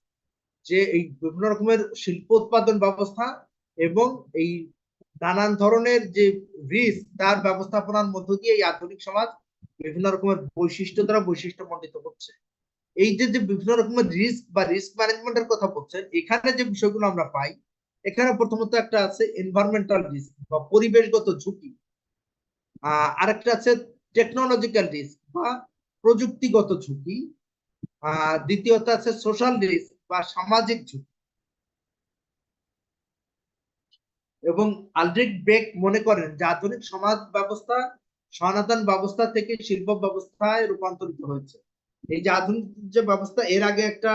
যে এই বিভিন্ন রকমের শিল্প উৎপাদন ব্যবস্থা এবং এই নানান ধরনের যে রিস্ক তার ব্যবস্থাপনার মধ্য দিয়ে এই আধুনিক সমাজ বিভিন্ন রকমের বৈশিষ্ট্য দ্বারা বৈশিষ্ট্যমণ্ডিত হচ্ছে। এই যে বিভিন্ন রকমের রিস্ক বা রিস্ক ম্যানেজমেন্টের কথা বলছেন, এখানে যে বিষয়গুলো আমরা পাই, এখানে প্রথমত একটা আছে এনভায়রনমেন্টাল রিস্ক বা পরিবেশগত ঝুঁকি, আরেকটা আছে টেকনোলজিক্যাল রিস্ক বা প্রযুক্তিগত ঝুঁকি, দ্বিতীয়ত আছে সোশ্যাল রিস্ক বা সামাজিক ঝুঁকি। এবং আলড্রিক বেক মনে করেন যে আধুনিক সমাজ ব্যবস্থা সনাতন ব্যবস্থা থেকে শিল্প ব্যবস্থায় রূপান্তরিত হয়েছে, এই যে আধুনিক যে ব্যবস্থা, এর আগে একটা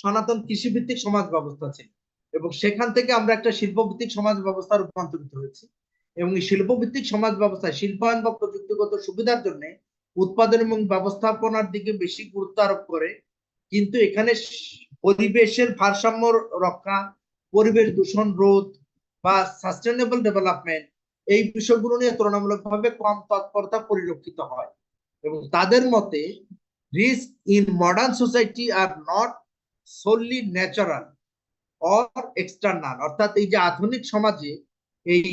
সনাতন কৃষিভিত্তিক সমাজ ব্যবস্থা ছিল এবং সেখান থেকে আমরা একটা শিল্পভিত্তিক সমাজ ব্যবস্থা রূপান্তরিত হয়েছি। এবং এই শিল্পভিত্তিক সমাজ ব্যবস্থায় শিল্পায়ন বা প্রযুক্তিগত সুবিধার জন্য উৎপাদন এবং ব্যবস্থাপনার দিকে বেশি গুরুত্ব আরোপ করে, কিন্তু এখানে পরিবেশের ভারসাম্য রক্ষা, পরিবেশ দূষণ রোধ বা সাস্টেনেবল ডেভেলপমেন্ট, এই বিষয়গুলো নিয়ে তুলনামূলকভাবে কম তৎপরতা পরিলক্ষিত হয়। এবং তাদের মতে risk in modern society are not solely natural or external, অর্থাৎ এই যে আধুনিক সমাজে এই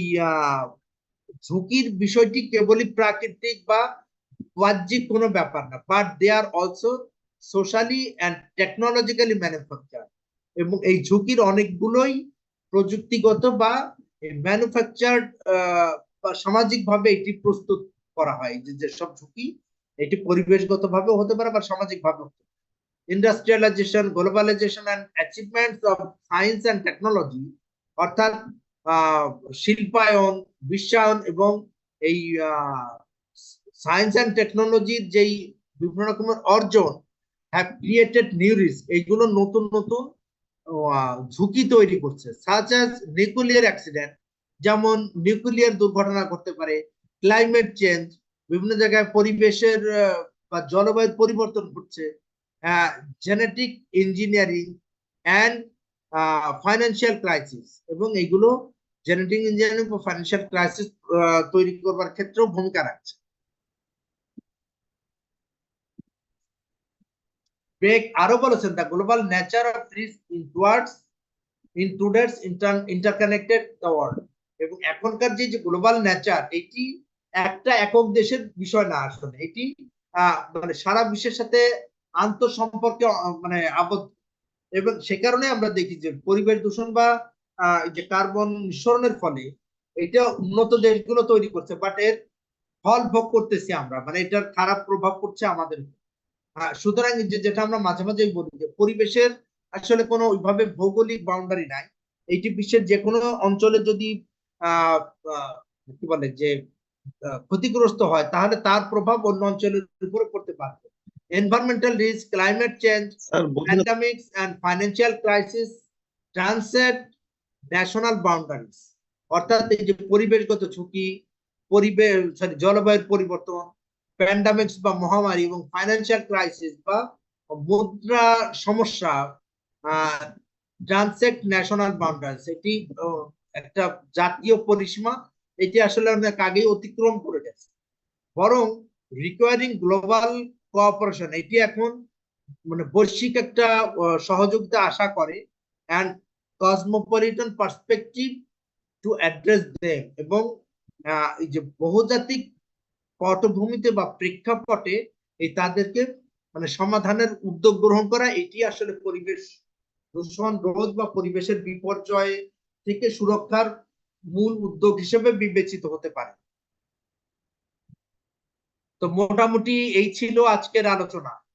ঝুঁকির বিষয়টি কেবলই প্রাকৃতিক বা বাহ্যিক কোনো ব্যাপার না, but they are also socially and technologically manufacture. এবং এই ঝুঁকির অনেকগুলোই প্রযুক্তিগত বা ম্যানুফ্যাকচার্ড বা সামাজিকভাবে এটি প্রস্তুত করা হয়। যে যেসব ঝুঁকি, এটি পরিবেশগত ভাবে হতে পারে বা সামাজিক ভাবে হতে পারে। Industrialisation, globalisation and achievements of science and technology, অর্থাৎ শিল্পায়ন, বিশ্বায়ন এবং এই সায়েন্স অ্যান্ড টেকনোলজির যেই বিভিন্ন রকমের অর্জন হ্যাভ ক্রিয়েটেড নিউ রিস্ক, এইগুলো নতুন নতুন ঝুঁকি তৈরি করছে, সাচ অ্যাজ নিউক্লিয়ার অ্যাক্সিডেন্ট, যেমন নিউক্লিয়ার দুর্ঘটনা ঘটতে পারে, ক্লাইমেট চেঞ্জ, বিভিন্ন জায়গায় পরিবেশের বা জলবায়ুর পরিবর্তন ঘটছে, genetic engineering and financial crisis, এবং এগুলো জেনেটিক ইঞ্জিনিয়ারিং বা ফাইন্যান্সিয়াল ক্রাইসিস তৈরি করবার ক্ষেত্রেও ভূমিকা রাখছে। ব্রেক আরো বলেছেন, the global nature of risk in today's interconnected the world, এবং এখনকার যে গ্লোবাল নেচার, এটি একটা একক দেশের বিষয় না, আসলে এটি মানে সারা বিশ্বের সাথে আন্তঃসম্পর্কে মানে আবদ্ধ। এবং সে কারণে আমরা দেখি যে পরিবেশ দূষণ বা যে কার্বন নিঃসরণের ফলে এটা উন্নত দেশগুলো তৈরি করছে, বাট এর ফল ভোগ করতেছি আমরা, মানে এটার খারাপ প্রভাব পড়ছে আমাদের। সুতরাং যেটা আমরা মাঝে মাঝে বলি যে পরিবেশের আসলে কোনো ওইভাবে ভৌগোলিক বাউন্ডারি নাই। এইটি বিশ্বের যে কোনো অঞ্চলে যদি কি বলে যে ক্ষতিগ্রস্ত হয়, তাহলে তার প্রভাব অন্য অঞ্চলের উপরে পড়তে পারবে। Environmental risk, climate change, pandemics and financial crisis transcend national boundaries, অর্থাৎ এই যে পরিবেশগত ঝুঁকি, জলবায়ুর পরিবর্তন, প্যান্ডামিক্স বা মহামারী এবং ফাইন্যান্সিয়াল ক্রাইসিস বা মুদ্রা সমস্যা ট্রান্সেক্ট ন্যাশনাল বাউন্ডারিজ, এটি একটা জাতীয় পরিসীমা, এটি আসলে অনেক আগেই অতিক্রম করে গেছে। বরং রিকোয়ারিং গ্লোবাল কোঅপারেশন, এটি এখন মানে বৈশ্বিক একটা সহযোগিতা আশা করে, and Cosmopolitan perspective to address them, এবং এই যে বহুজাতিক পটভূমিতে বা প্রেক্ষাপটে এই তাদেরকে মানে সমাধানের উদ্যোগ গ্রহণ করা, এটি আসলে পরিবেশ দূষণ রোধ বা পরিবেশের বিপর্যয় থেকে সুরক্ষার মূল উদ্যোগ হিসেবে বিবেচিত হতে পারে। তো মোটামুটি এই ছিল আজকের আলোচনা।